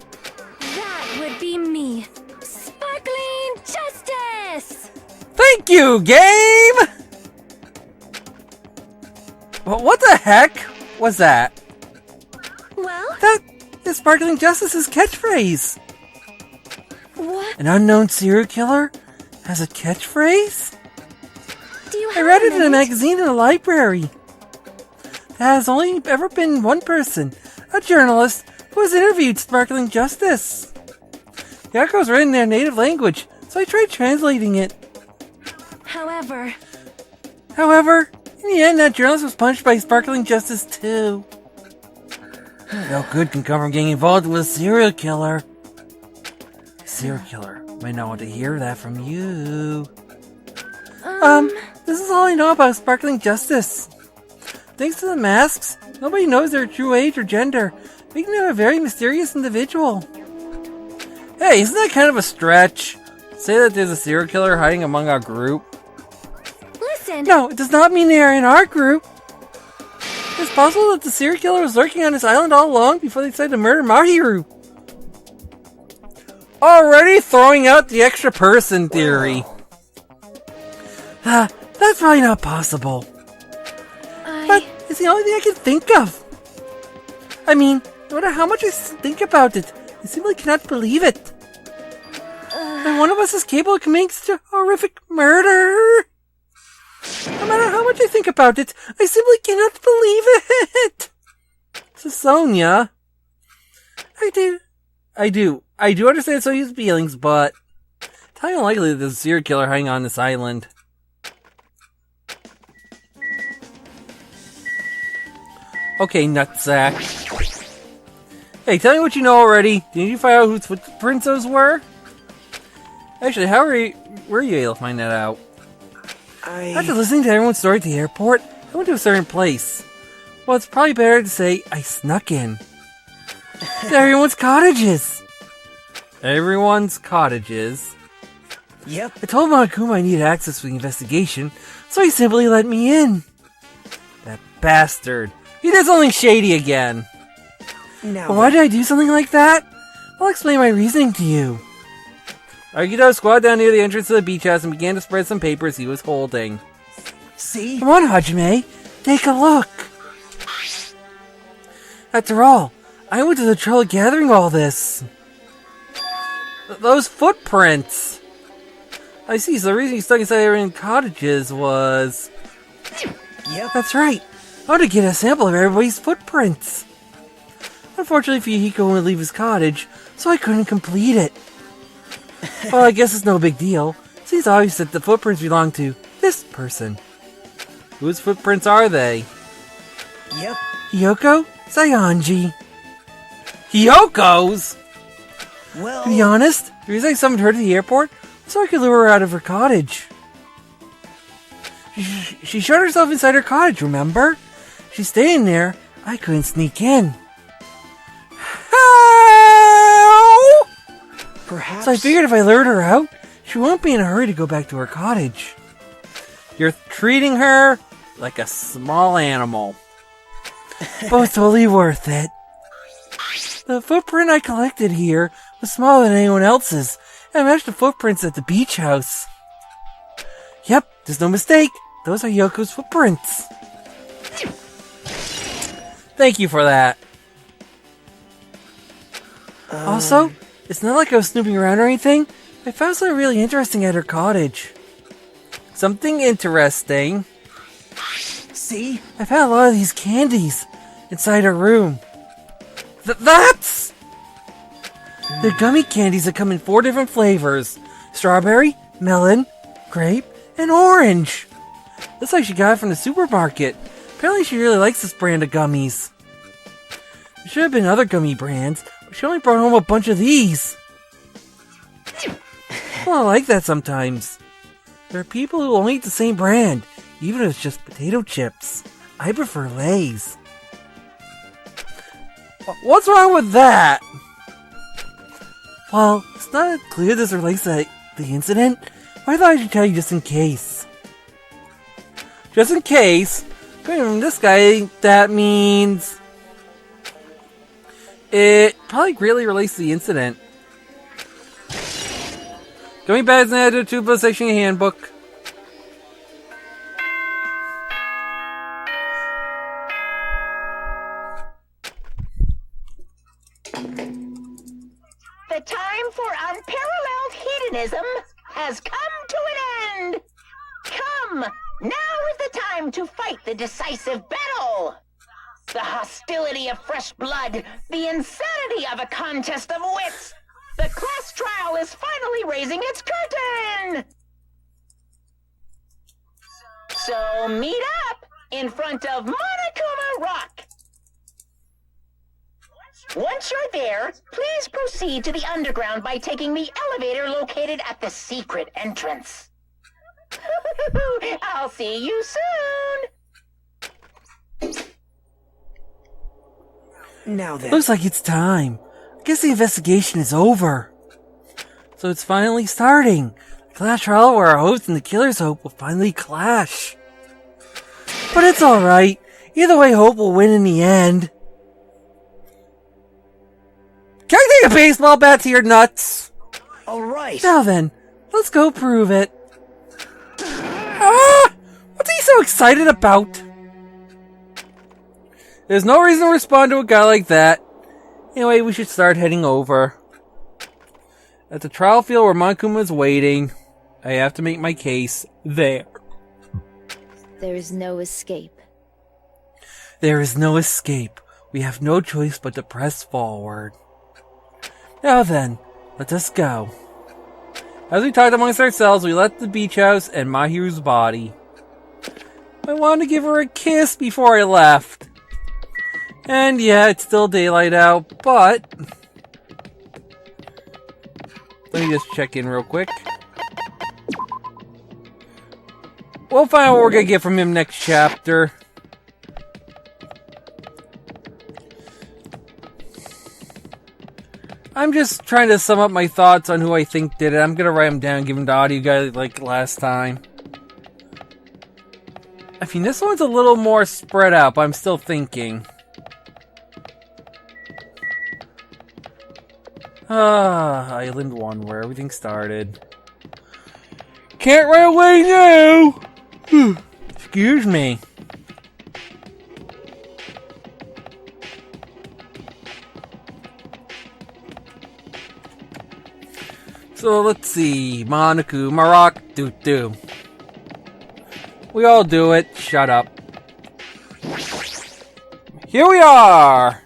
That would be me. Sparkling Justice! Thank you, game! What the heck was that? Well, That is Sparkling Justice's catchphrase. What? An unknown serial killer has a catchphrase? Do you I have read a it in a minute? magazine in the library. There has only ever been one person, a journalist, who has interviewed Sparkling Justice. The article was written in their native language, so I tried translating it. However, In the end, that journalist was punished by Sparkling Justice too. No good can come from getting involved with a serial killer. A serial killer might not want to hear that from you. This is all I know about Sparkling Justice. Thanks to the masks, nobody knows their true age or gender, making them a very mysterious individual. Hey, isn't that kind of a stretch? Say that there's a serial killer hiding among our group? listen. No, it does not mean they are in our group. It's possible that the serial killer was lurking on this island all along before they decided to murder Mahiru. Already throwing out the extra person theory. That's probably not possible. But it's the only thing I can think of. I mean, no matter how much I think about it, I simply cannot believe it. And one of us is capable of committing such a horrific murder. No matter how much I think about it, I simply cannot believe it. So Sonia, I do understand Sonia's feelings, but it's highly unlikely that there's a serial killer hiding on this island. Okay, nutsack. Hey, tell me what you know already. Did you find out whose footprints those were? Actually, were you able to find that out? After listening to everyone's story at the airport, I went to a certain place. Well, it's probably better to say I snuck in. To everyone's cottages. Everyone's cottages. Yep. I told Monokuma I needed access for the investigation, so he simply let me in. That bastard. He did something shady again. Now But why did I do something like that? I'll explain my reasoning to you. Argudo squatted down near the entrance to the beach house and began to spread some papers he was holding. see? Come on, Hajime. Take a look. After all, I went to the trouble of gathering all this. Those footprints. I see, so the reason you stuck inside everyone's cottages was... Yep. That's right. I want to get a sample of everybody's footprints. Unfortunately, Fuyuhiko wouldn't leave his cottage, so I couldn't complete it. Well, I guess it's no big deal, since it's obvious that the footprints belong to this person. Whose footprints are they? Yep. Hiyoko Sayanji. Hiyoko's? Well, To be honest, the reason I summoned her to the airport was so I could lure her out of her cottage. She shut herself inside her cottage, remember? She's staying there. I couldn't sneak in. How? perhaps. So I figured if I lured her out, she won't be in a hurry to go back to her cottage. You're treating her like a small animal. But it's totally worth it. The footprint I collected here was smaller than anyone else's, and matched the footprints at the beach house. Yep, there's no mistake. Those are Yoko's footprints. Thank you for that. Also, it's not like I was snooping around or anything. I found something really interesting at her cottage. Something interesting? See? I found a lot of these candies inside her room. That's... They're gummy candies that come in 4 different flavors. Strawberry, melon, grape, and orange. Looks like she got it from the supermarket. Apparently she really likes this brand of gummies. There should have been other gummy brands, but she only brought home a bunch of these. Well, I like that sometimes. There are people who only eat the same brand, even if it's just potato chips. I prefer Lay's. What's wrong with that? Well, it's not clear this relates to the incident, but I thought I should tell you just in case. Just in case, coming from this guy, that means... It probably greatly relates to the incident. Gummy bags and added to the section handbook. The time for unparalleled end! Come! Now is the time to fight the decisive battle! The hostility of fresh blood, the insanity of a contest of wits! The class trial is finally raising its curtain! So meet up in front of Monokuma Rock! Once you're there, please proceed to the underground by taking the elevator located at the secret entrance. I'll see you soon! Now then. Looks like it's time. I guess the investigation is over. So it's finally starting. The class trial where our host and the killer's hope will finally clash. But it's alright. Either way, hope will win in the end. Can I take a baseball bat to your nuts? Alright. Now then, let's go prove it. Ah! What's he so excited about? There's no reason to respond to a guy like that. Anyway, we should start heading over. At the trial field where Monokuma is waiting, I have to make my case there. There is no escape. There is no escape. We have no choice but to press forward. Now then, let us go. As we talked amongst ourselves, we left the beach house and Mahiru's body. I wanted to give her a kiss before I left. And yeah, it's still daylight out, but... Let me just check in real quick. We'll find out what we're gonna get from him next chapter. I'm just trying to sum up my thoughts on who I think did it. I'm gonna write them down, give them to audio guys like last time. I mean, this one's a little more spread out, but I'm still thinking. Island 1, where everything started. Can't run away now! Excuse me. So let's see. Monokuma Rock, doo-doo. We all do it. Shut up. Here we are!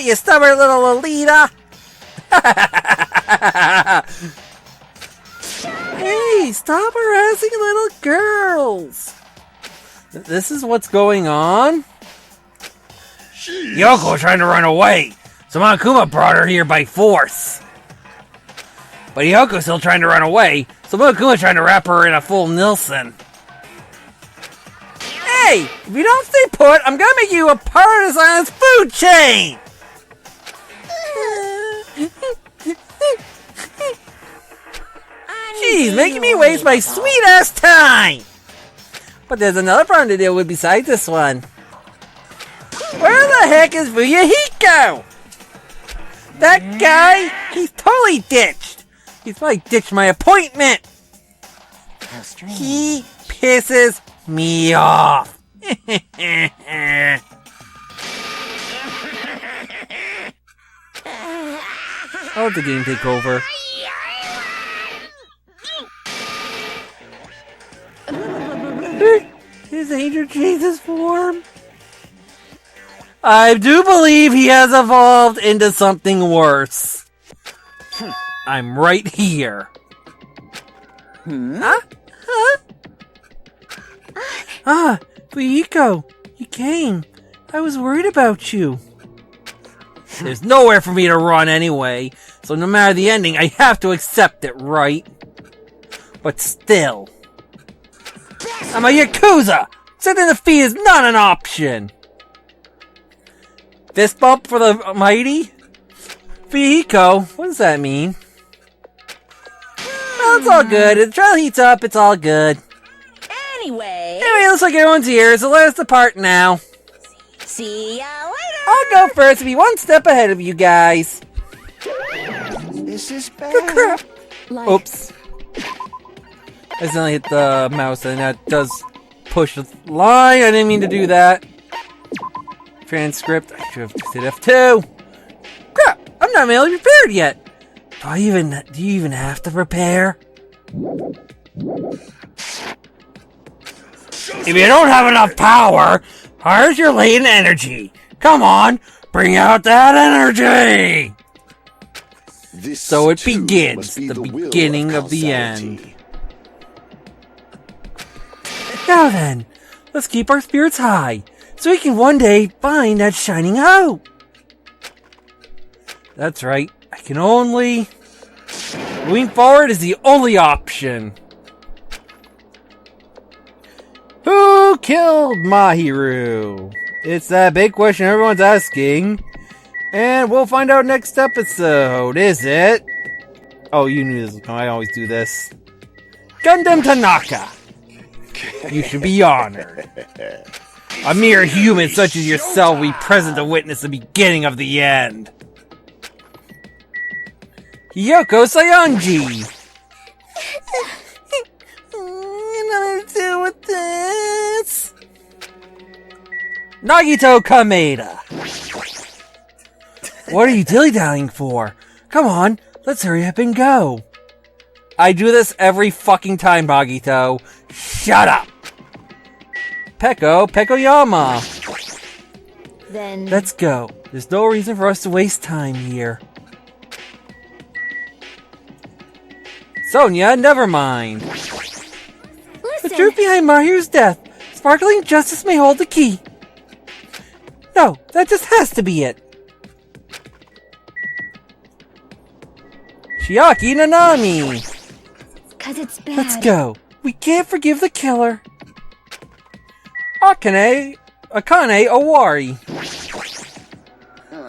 You stubborn little Lolita! Hey, stop harassing little girls! This is what's going on? Yoko was trying to run away, so Monokuma brought her here by force. But Yoko's still trying to run away, so Monokuma's trying to wrap her in a full Nilsson. Hey, if you don't stay put, I'm gonna make you a part of this island's food chain! Jeez, making me waste my sweet-ass time! But there's another problem to deal with besides this one. Where the heck is Fuyahiko? That guy, he's totally ditched. He's probably ditched my appointment. He pisses me off. I'll let the game take over. His Angel Jesus form? I do believe he has evolved into something worse. I'm right here. Huh? Ah, Fuyiko, you came. I was worried about you. There's nowhere for me to run anyway, so no matter the ending, I have to accept it, right? But still, I'm a Yakuza! Accepting defeat is not an option! Fist bump for the mighty? Fuyiko, what does that mean? Well, it's all good. If the trial heats up, it's all good. Anyway, Looks like everyone's here, so let us depart now. See ya later! I'll go first to be one step ahead of you guys. This is bad. Crap. Like, Oops. I accidentally hit the mouse and that does push the line. I didn't mean to do that. Transcript. I should have just hit F2. Crap! I'm not really prepared yet. Do you even have to prepare? If you don't have enough power, where's your latent energy? Come on, bring out that energy! This So it too begins, must be the will beginning of the causality. end. Now then, let's keep our spirits high, so we can one day find that shining hope. That's right, I can only... Moving forward is the only option. Who killed Mahiru? It's that big question everyone's asking. And we'll find out next episode, is it? Oh, you knew this was coming. I always do this. Gundam Tanaka. You should be honored. A mere human such as yourself will be present to witness the beginning of the end. Yoko Sayonji. Nothing to do with this. Nagito Kameda. What are you dilly-dallying for? Come on, let's hurry up and go. I do this every fucking time, Nagito. Shut up. Pekoyama. then... Let's go. There's no reason for us to waste time here. Sonia, never mind. The Listen! truth behind Mahiru's death. Sparkling justice may hold the key. No, that just has to be it. Chiaki Nanami. 'Cause it's bad. Let's go. We can't forgive the killer. Akane Owari.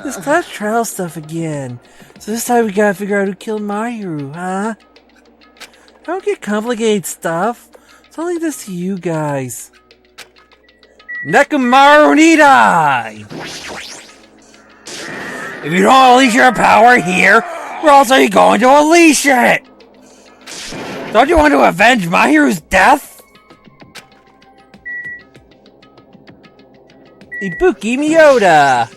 This class trial stuff again. So this time we gotta figure out who killed Mahiru, huh? I don't get complicated stuff. It's only this to you guys. Nekomaru Nidai! If you don't unleash your power here, where else are you going to unleash it? Don't you want to avenge Mahiru's death? Ibuki Miyoda!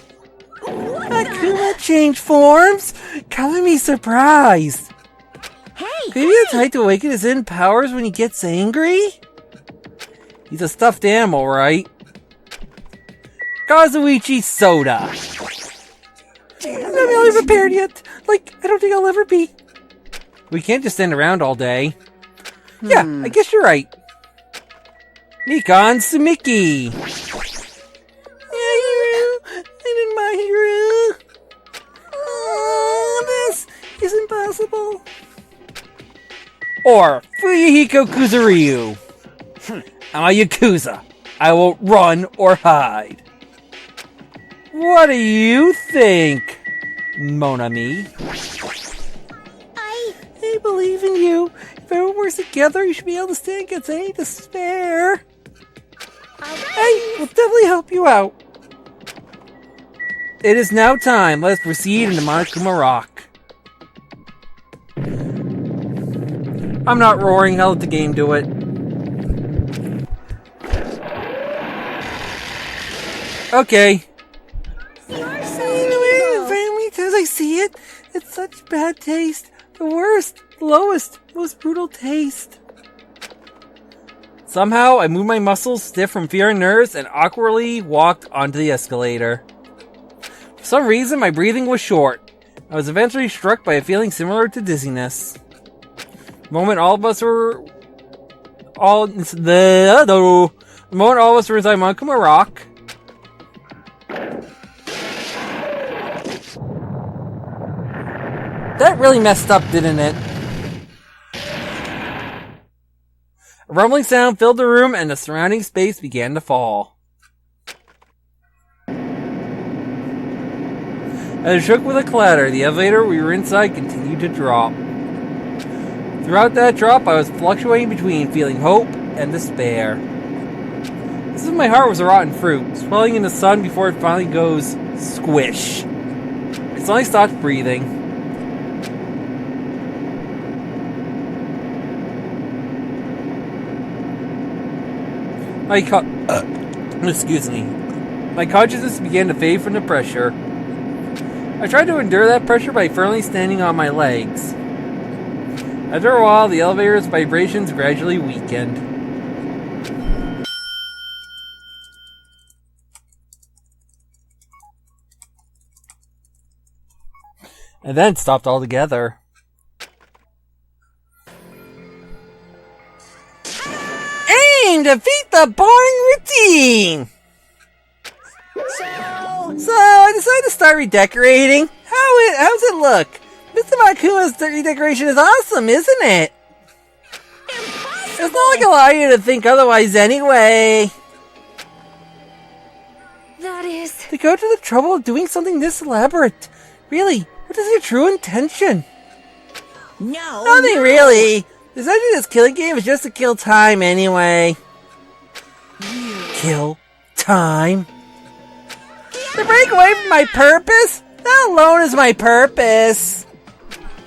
Akuma changed forms? Color me surprised. Hey! Could he be the type to awaken his hidden powers when he gets angry? He's a stuffed animal, right? Kazuichi Soda. I'm not really prepared yet. Like, I don't think I'll ever be. We can't just stand around all day. Yeah, I guess you're right. Nikon Sumiki. Mahiru! I did Mahiru! Oh, this is impossible. Or Fuyuhiko Kuzuryu. I'm a Yakuza. I won't run or hide. What do you think, Monami? I believe in you. If everyone works together, you should be able to stand against any despair. Hey, we'll definitely help you out. It is now time. Let's proceed into Monokuma Rock. I'm not roaring. I'll let the game do it. Okay. As I see it, it's such bad taste. The worst, lowest, most brutal taste. Somehow, I moved my muscles stiff from fear and nerves and awkwardly walked onto the escalator. For some reason, my breathing was short. I was eventually struck by a feeling similar to dizziness. The moment all of us were inside Monokuma Rock. That really messed up, didn't it? A rumbling sound filled the room and the surrounding space began to fall. As it shook with a clatter, the elevator we were inside continued to drop. Throughout that drop, I was fluctuating between feeling hope and despair. The as if my heart was a rotten fruit, swelling in the sun before it finally goes squish. I suddenly stopped breathing. Excuse me. My consciousness began to fade from the pressure. I tried to endure that pressure by firmly standing on my legs. After a while, the elevator's vibrations gradually weakened. And then stopped altogether. Aim! Defeat the boring routine! So I decided to start redecorating. How's it look? Mr. Makuma's redecoration is awesome, isn't it? Impossible. It's not like I allow you to think otherwise anyway. That is... To go to the trouble of doing something this elaborate. Really, what is your true intention? No. Nothing really. Essentially, this killing game is just to kill time anyway. Kill time? To break away from my purpose? That alone is my purpose.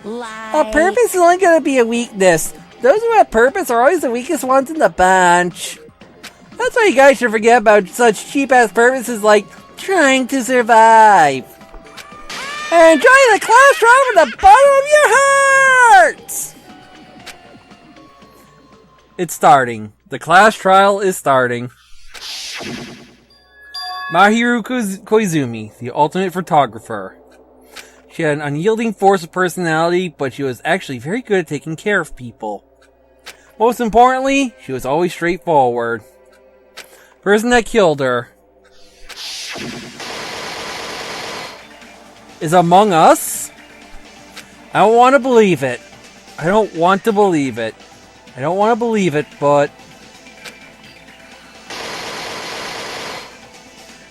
A purpose is only going to be a weakness. Those who have purpose are always the weakest ones in the bunch. That's why you guys should forget about such cheap-ass purposes like trying to survive. And enjoy the class trial from the bottom of your hearts! It's starting. The class trial is starting. Mahiru Koizumi, the ultimate photographer. She had an unyielding force of personality, but she was actually very good at taking care of people. Most importantly, she was always straightforward. Person that killed her is among us? I don't want to believe it. I don't want to believe it, but...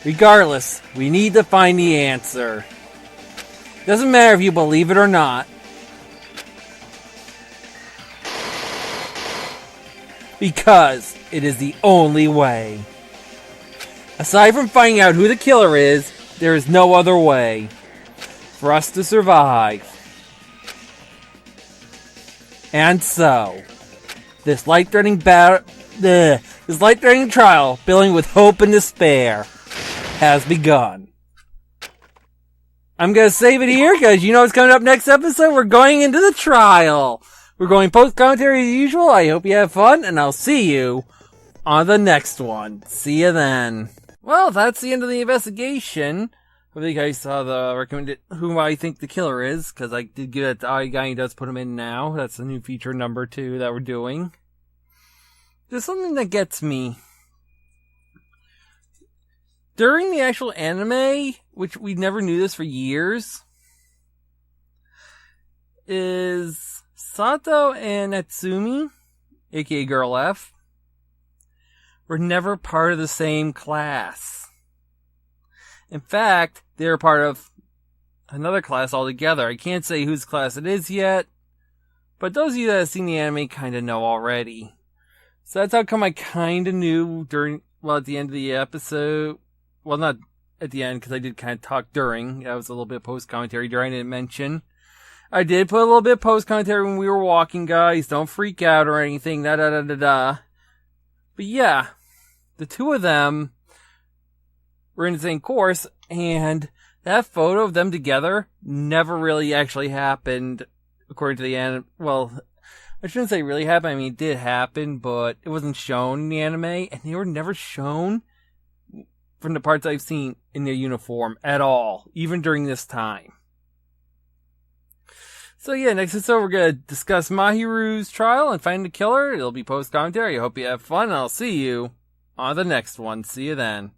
Regardless, we need to find the answer. Doesn't matter if you believe it or not. Because it is the only way. Aside from finding out who the killer is, there is no other way for us to survive. And so, this life-threatening trial, filling with hope and despair, has begun. I'm gonna save it here, because you know what's coming up next episode. We're going into the trial. We're going post-commentary as usual. I hope you have fun, and I'll see you on the next one. See you then. Well, that's the end of the investigation. Hopefully you guys saw the recommended who I think the killer is, because I did give it to the guy who does put him in now. That's the new feature number 2 that we're doing. There's something that gets me. During the actual anime, which we never knew this for years, is Sato and Natsumi, aka Girl F, were never part of the same class. In fact, they're part of another class altogether. I can't say whose class it is yet, but those of you that have seen the anime kind of know already. So that's how come I kind of knew at the end of the episode. Well, not at the end, because I did kind of talk during. That was a little bit of post-commentary during. I didn't mention. I did put a little bit of post-commentary when we were walking, guys. Don't freak out or anything. But yeah, the two of them were in the same course, and that photo of them together never really actually happened, according to the anime. Well, I shouldn't say really happened. I mean, it did happen, but it wasn't shown in the anime, and they were never shown from the parts I've seen in their uniform at all, even during this time. So yeah, next episode we're going to discuss Mahiru's trial and find the killer. It'll be post-commentary. I hope you have fun, and I'll see you on the next one. See you then.